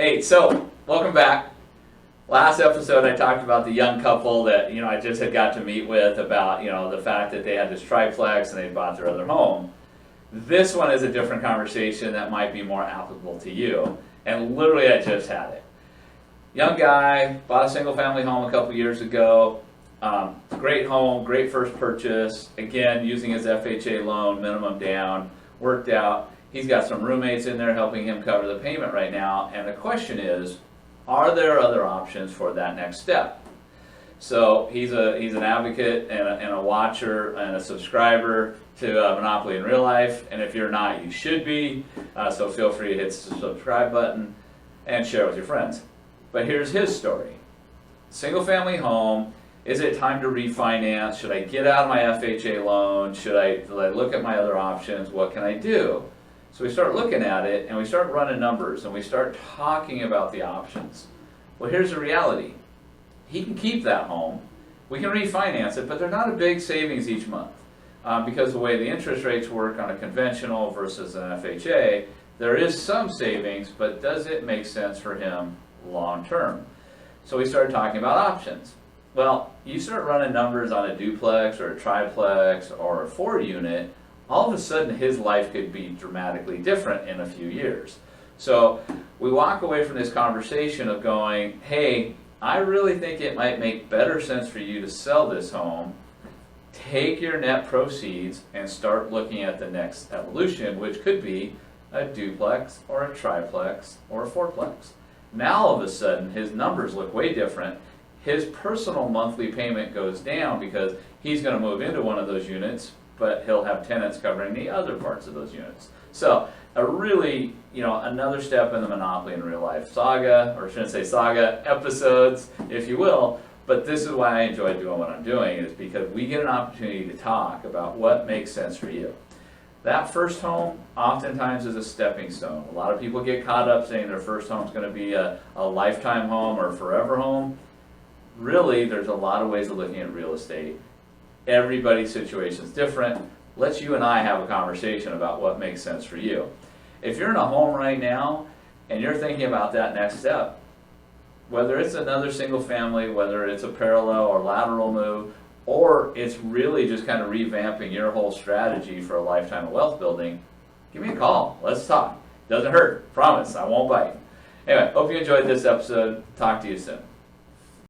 Hey, so welcome back. Last episode I talked about the young couple that I just had got to meet with about the fact that they had this triplex and they bought their other home. This one is a different conversation that might be more applicable to you, and literally I just had it. Young guy bought a single family home a couple years ago. Great home, great first purchase. Again, using his FHA loan, minimum down, worked out. He's got some roommates in there helping him cover the payment right now, and the question is, are there other options for that next step? So he's an advocate and a watcher and a subscriber to Monopoly in Real Life, and if you're not, you should be. So feel free to hit the subscribe button and share with your friends. But here's his story. Single family home. Is it time to refinance? Should I get out of my FHA loan? Should I look at my other options? What can I do? So we start looking at it and we start running numbers and we start talking about the options. Well, here's the reality. He can keep that home. We can refinance it, but they're not a big savings each month. Because of the way the interest rates work on a conventional versus an FHA, there is some savings, but does it make sense for him long term? So we started talking about options. Well, you start running numbers on a duplex or a triplex or a 4-unit, all of a sudden his life could be dramatically different in a few years. So we walk away from this conversation of going, hey, I really think it might make better sense for you to sell this home, take your net proceeds, and start looking at the next evolution, which could be a duplex or a triplex or a fourplex. Now all of a sudden his numbers look way different. His personal monthly payment goes down because he's going to move into one of those units, but he'll have tenants covering the other parts of those units. So a really, another step in the Monopoly in Real Life saga, or I shouldn't say saga, episodes, if you will. But this is why I enjoy doing what I'm doing, is because we get an opportunity to talk about what makes sense for you. That first home oftentimes is a stepping stone. A lot of people get caught up saying their first home is going to be a lifetime home or a forever home. Really, there's a lot of ways of looking at real estate. Everybody's situation is different. Let's you and I have a conversation about what makes sense for you. If you're in a home right now and you're thinking about that next step, whether it's another single family, whether it's a parallel or lateral move, or it's really just kind of revamping your whole strategy for a lifetime of wealth building, give me a call. Let's talk. Doesn't hurt. Promise. I won't bite. Anyway, hope you enjoyed this episode. Talk to you soon.